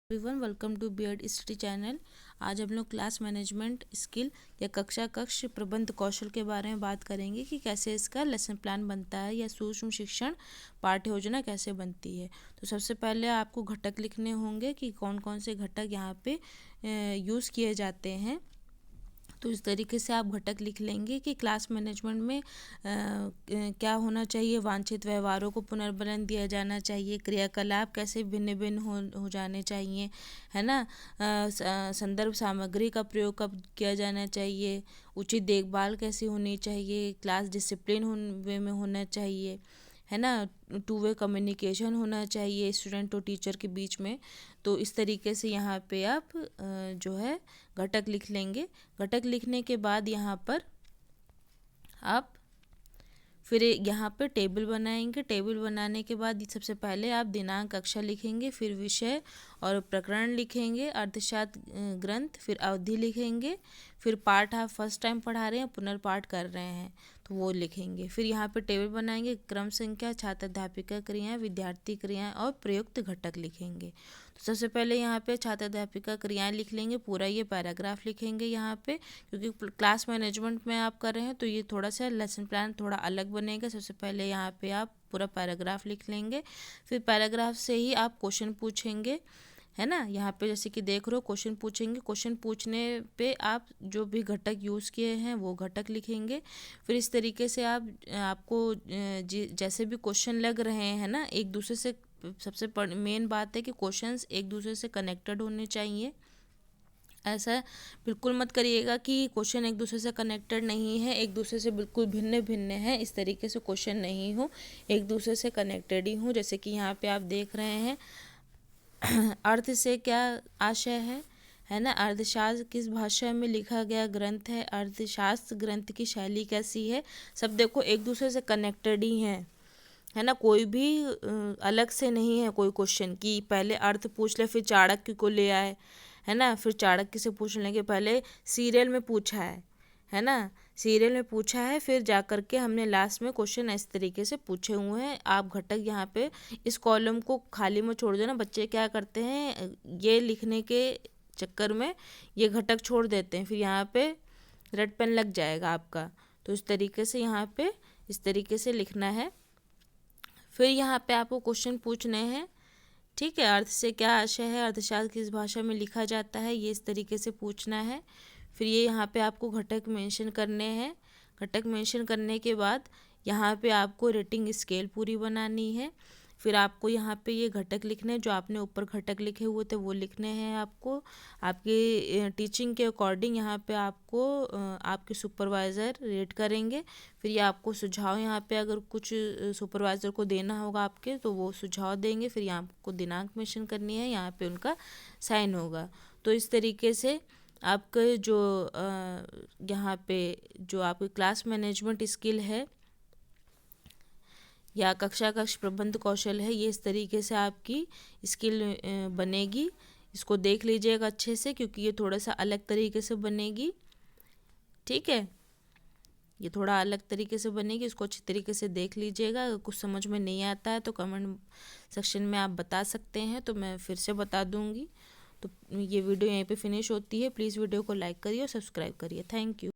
Everyone, welcome to B Ed study channel. आज हम लोग क्लास मैनेजमेंट स्किल या कक्षा कक्ष प्रबंध कौशल के बारे में बात करेंगे कि कैसे इसका लेसन प्लान बनता है या सूक्ष्म शिक्षण पाठ्य योजना कैसे बनती है। तो सबसे पहले आपको घटक लिखने होंगे कि कौन कौन से घटक यहाँ पे यूज़ किए जाते हैं। तो इस तरीके से आप घटक लिख लेंगे कि क्लास मैनेजमेंट में क्या होना चाहिए। वांछित व्यवहारों को पुनर्बलन दिया जाना चाहिए। क्रियाकलाप कैसे भिन्न भिन्न हो जाने चाहिए, है ना। संदर्भ सामग्री का प्रयोग कब किया जाना चाहिए। उचित देखभाल कैसी होनी चाहिए। क्लास डिसिप्लिन वे में होना चाहिए, है ना। टू वे कम्युनिकेशन होना चाहिए स्टूडेंट और टीचर के बीच में। तो इस तरीके से यहाँ पे आप जो है घटक लिख लेंगे। घटक लिखने के बाद यहाँ पर आप फिर यहाँ पे टेबल बनाएंगे। टेबल बनाने के बाद सबसे पहले आप दिनांक कक्षा लिखेंगे, फिर विषय और प्रकरण लिखेंगे, अर्थशास्त्र ग्रंथ, फिर अवधि लिखेंगे, फिर पाठ आप फर्स्ट टाइम पढ़ा रहे हैं पुनर्पाठ कर रहे हैं तो वो लिखेंगे। फिर यहाँ पे टेबल बनाएंगे, क्रम संख्या, छात्र अध्यापिका क्रियाएं, विद्यार्थी क्रियाएं और प्रयुक्त घटक लिखेंगे। तो सबसे पहले यहाँ पे छात्र अध्यापिका क्रियाएं लिख लेंगे, पूरा ये पैराग्राफ लिखेंगे यहाँ पे, क्योंकि क्लास मैनेजमेंट में आप कर रहे हैं तो ये थोड़ा सा लेसन प्लान थोड़ा अलग बनेगा। सबसे पहले यहाँ पे आप पूरा पैराग्राफ लिख लेंगे, फिर पैराग्राफ से ही आप क्वेश्चन पूछेंगे, है ना। यहाँ पे जैसे कि देख रहे हो क्वेश्चन पूछेंगे। क्वेश्चन पूछने पे आप जो भी घटक यूज़ किए हैं वो घटक लिखेंगे। फिर इस तरीके से आपको जैसे भी क्वेश्चन लग रहे हैं ना, एक दूसरे से सबसे मेन बात है कि क्वेश्चंस एक दूसरे से कनेक्टेड होने चाहिए। ऐसा बिल्कुल मत करिएगा कि क्वेश्चन एक दूसरे से कनेक्टेड नहीं है, एक दूसरे से बिल्कुल भिन्न भिन्न है, इस तरीके से क्वेश्चन नहीं हो, एक दूसरे से कनेक्टेड ही हो। जैसे कि यहाँ पे आप देख रहे हैं अर्थ से क्या आशय है ना। अर्थशास्त्र किस भाषा में लिखा गया ग्रंथ है। अर्थशास्त्र ग्रंथ की शैली कैसी है। सब देखो एक दूसरे से कनेक्टेड ही हैं, है ना। कोई भी अलग से नहीं है कोई क्वेश्चन कि पहले अर्थ पूछ ले फिर चाणक्य को ले आए, है ना। फिर चाणक्य से पूछ लेंगे, पहले सीरियल में पूछा है ना। सीरियल में पूछा है फिर जा कर के हमने लास्ट में क्वेश्चन इस तरीके से पूछे हुए हैं। आप घटक यहाँ पे इस कॉलम को खाली में छोड़ देना। बच्चे क्या करते हैं, ये लिखने के चक्कर में ये घटक छोड़ देते हैं, फिर यहाँ पे रेड पेन लग जाएगा आपका। तो इस तरीके से यहाँ पे इस तरीके से लिखना है। फिर यहाँ पे आपको क्वेश्चन पूछने हैं, ठीक है। अर्थ से क्या आशय है, अर्थशास्त्र किस भाषा में लिखा जाता है, ये इस तरीके से पूछना है। फिर ये यहाँ पे आपको घटक मेंशन करने हैं। घटक मेंशन करने के बाद यहाँ पे आपको रेटिंग स्केल पूरी बनानी है। फिर आपको यहाँ पे ये घटक लिखने हैं, जो आपने ऊपर घटक लिखे हुए थे वो लिखने हैं आपको। आपकी टीचिंग के अकॉर्डिंग यहाँ पे आपको आपके सुपरवाइज़र रेट करेंगे। फिर ये आपको सुझाव यहाँ पे अगर कुछ सुपरवाइज़र को देना होगा आपके तो वो सुझाव देंगे। फिर यहाँ आपको दिनांक मेंशन करनी है, यहाँ पे उनका साइन होगा। तो इस तरीके से आपके जो यहाँ पे जो आपकी क्लास मैनेजमेंट स्किल है या कक्षा कक्ष प्रबंध कौशल है, ये इस तरीके से आपकी स्किल बनेगी। इसको देख लीजिएगा अच्छे से, क्योंकि ये थोड़ा सा अलग तरीके से बनेगी, ठीक है। ये थोड़ा अलग तरीके से बनेगी, इसको अच्छी तरीके से देख लीजिएगा। अगर कुछ समझ में नहीं आता है तो कमेंट सेक्शन में आप बता सकते हैं, तो मैं फिर से बता दूंगी। तो ये वीडियो यहीं पे फिनिश होती है। प्लीज़ वीडियो को लाइक करिए और सब्सक्राइब करिए। Thank you.